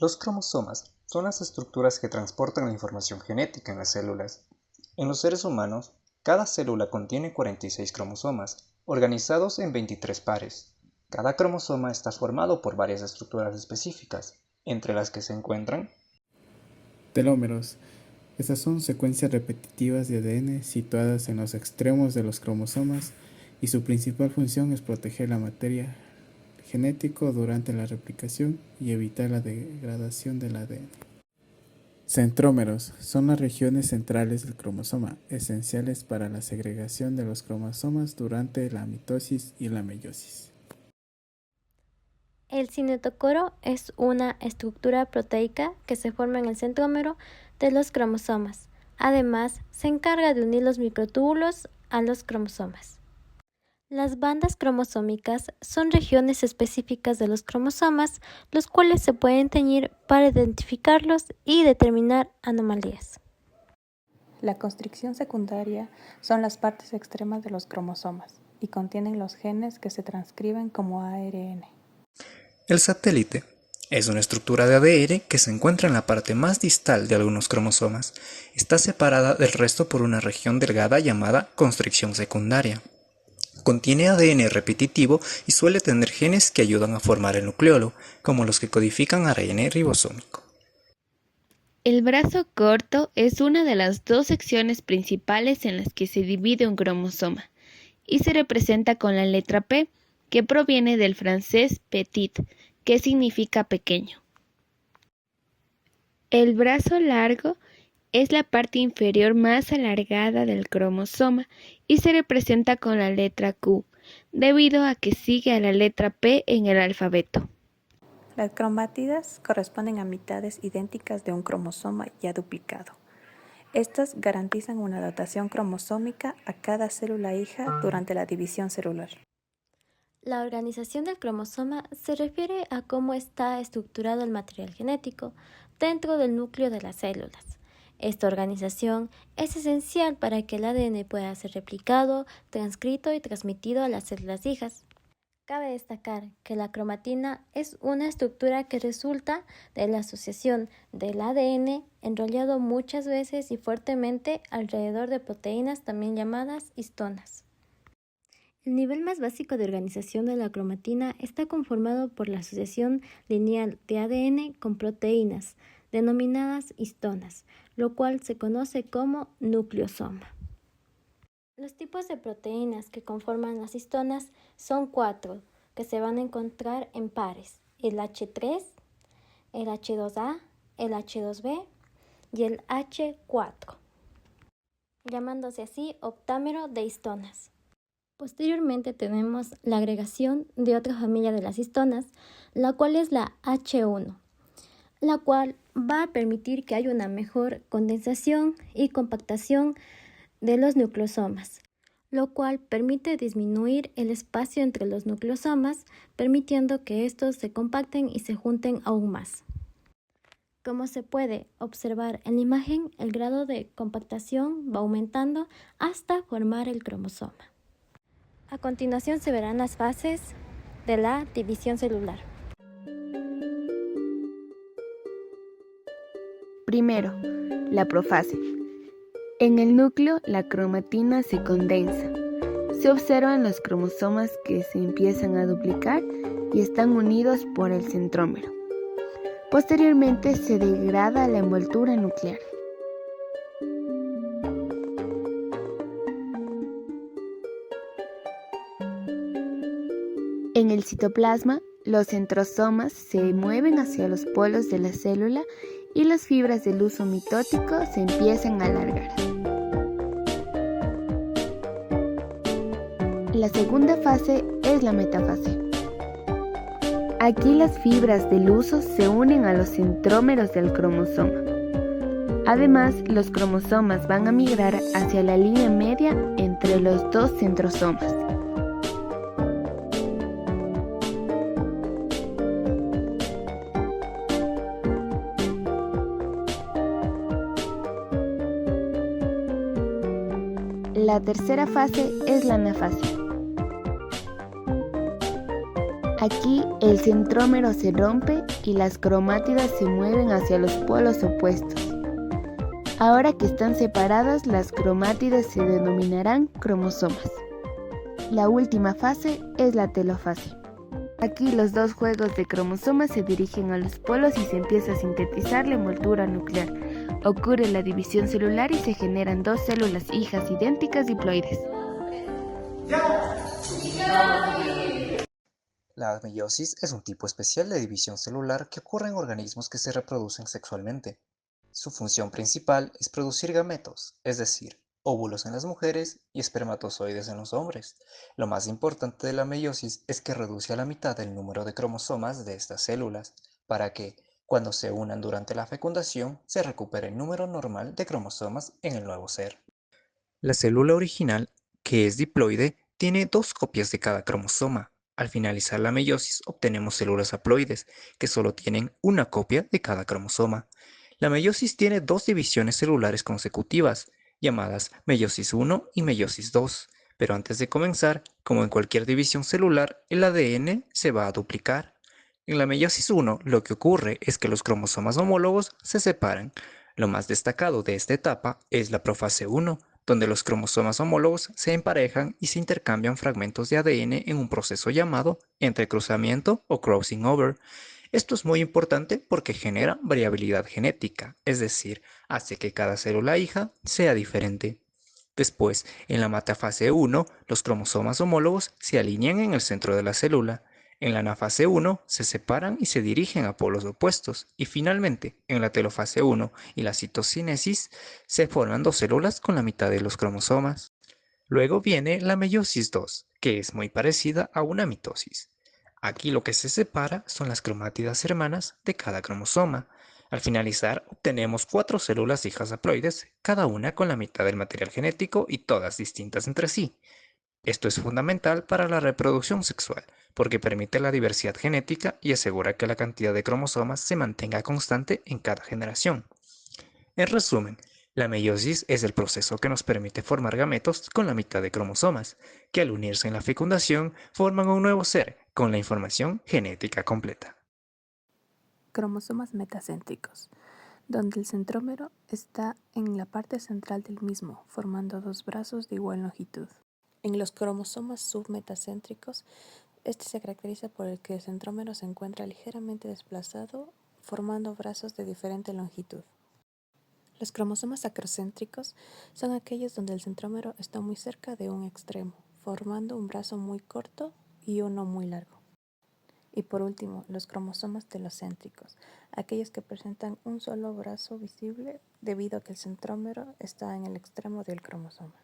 Los cromosomas son las estructuras que transportan la información genética en las células. En los seres humanos, cada célula contiene 46 cromosomas, organizados en 23 pares. Cada cromosoma está formado por varias estructuras específicas, entre las que se encuentran telómeros. Estas son secuencias repetitivas de ADN situadas en los extremos de los cromosomas y su principal función es proteger la materia genético durante la replicación y evitar la degradación del ADN. Centrómeros son las regiones centrales del cromosoma, esenciales para la segregación de los cromosomas durante la mitosis y la meiosis. El cinetocoro es una estructura proteica que se forma en el centrómero de los cromosomas. Además, se encarga de unir los microtúbulos a los cromosomas. Las bandas cromosómicas son regiones específicas de los cromosomas, los cuales se pueden teñir para identificarlos y determinar anomalías. La constricción secundaria son las partes extremas de los cromosomas y contienen los genes que se transcriben como ARN. El satélite es una estructura de ADN que se encuentra en la parte más distal de algunos cromosomas. Está separada del resto por una región delgada llamada constricción secundaria. Contiene ADN repetitivo y suele tener genes que ayudan a formar el nucleolo, como los que codifican ARN ribosómico. El brazo corto es una de las dos secciones principales en las que se divide un cromosoma y se representa con la letra P, que proviene del francés petit, que significa pequeño. El brazo largo es la parte inferior más alargada del cromosoma y se representa con la letra Q, debido a que sigue a la letra P en el alfabeto. Las cromátidas corresponden a mitades idénticas de un cromosoma ya duplicado. Estas garantizan una dotación cromosómica a cada célula hija durante la división celular. La organización del cromosoma se refiere a cómo está estructurado el material genético dentro del núcleo de las células. Esta organización es esencial para que el ADN pueda ser replicado, transcrito y transmitido a las células hijas. Cabe destacar que la cromatina es una estructura que resulta de la asociación del ADN enrollado muchas veces y fuertemente alrededor de proteínas también llamadas histonas. El nivel más básico de organización de la cromatina está conformado por la asociación lineal de ADN con proteínas, denominadas histonas, lo cual se conoce como nucleosoma. Los tipos de proteínas que conforman las histonas son 4, que se van a encontrar en pares: el H3, el H2A, el H2B y el H4, llamándose así octámero de histonas. Posteriormente tenemos la agregación de otra familia de las histonas, la cual es la H1, la cual va a permitir que haya una mejor condensación y compactación de los nucleosomas, lo cual permite disminuir el espacio entre los nucleosomas, permitiendo que estos se compacten y se junten aún más. Como se puede observar en la imagen, el grado de compactación va aumentando hasta formar el cromosoma. A continuación se verán las fases de la división celular. Primero, la profase. En el núcleo, la cromatina se condensa. Se observan los cromosomas que se empiezan a duplicar y están unidos por el centrómero. Posteriormente se degrada la envoltura nuclear. En el citoplasma, los centrosomas se mueven hacia los polos de la célula y las fibras del huso mitótico se empiezan a alargar. La segunda fase es la metafase. Aquí las fibras del huso se unen a los centrómeros del cromosoma. Además, los cromosomas van a migrar hacia la línea media entre los dos centrosomas. La tercera fase es la anafase. Aquí el centrómero se rompe y las cromátidas se mueven hacia los polos opuestos. Ahora que están separadas, las cromátidas se denominarán cromosomas. La última fase es la telofase. Aquí los dos juegos de cromosomas se dirigen a los polos y se empieza a sintetizar la envoltura nuclear. Ocurre la división celular y se generan dos células hijas idénticas diploides. La meiosis es un tipo especial de división celular que ocurre en organismos que se reproducen sexualmente. Su función principal es producir gametos, es decir, óvulos en las mujeres y espermatozoides en los hombres. Lo más importante de la meiosis es que reduce a la mitad el número de cromosomas de estas células, para que, cuando se unan durante la fecundación, se recupere el número normal de cromosomas en el nuevo ser. La célula original, que es diploide, tiene dos copias de cada cromosoma. Al finalizar la meiosis obtenemos células haploides, que solo tienen una copia de cada cromosoma. La meiosis tiene dos divisiones celulares consecutivas, llamadas meiosis 1 y meiosis 2, pero antes de comenzar, como en cualquier división celular, el ADN se va a duplicar. En la meiosis 1 lo que ocurre es que los cromosomas homólogos se separan. Lo más destacado de esta etapa es la profase 1, donde los cromosomas homólogos se emparejan y se intercambian fragmentos de ADN en un proceso llamado entrecruzamiento o crossing over. Esto es muy importante porque genera variabilidad genética, es decir, hace que cada célula hija sea diferente. Después, en la metafase 1, los cromosomas homólogos se alinean en el centro de la célula. En la anafase 1 se separan y se dirigen a polos opuestos. Y finalmente, en la telofase 1 y la citocinesis, se forman dos células con la mitad de los cromosomas. Luego viene la meiosis 2, que es muy parecida a una mitosis. Aquí lo que se separa son las cromátidas hermanas de cada cromosoma. Al finalizar, obtenemos 4 células hijas haploides, cada una con la mitad del material genético y todas distintas entre sí. Esto es fundamental para la reproducción sexual, porque permite la diversidad genética y asegura que la cantidad de cromosomas se mantenga constante en cada generación. En resumen, la meiosis es el proceso que nos permite formar gametos con la mitad de cromosomas, que al unirse en la fecundación forman un nuevo ser con la información genética completa. Cromosomas metacéntricos, donde el centrómero está en la parte central del mismo, formando dos brazos de igual longitud. En los cromosomas submetacéntricos, este se caracteriza por el que el centrómero se encuentra ligeramente desplazado, formando brazos de diferente longitud. Los cromosomas acrocéntricos son aquellos donde el centrómero está muy cerca de un extremo, formando un brazo muy corto y uno muy largo. Y por último, los cromosomas telocéntricos, aquellos que presentan un solo brazo visible debido a que el centrómero está en el extremo del cromosoma.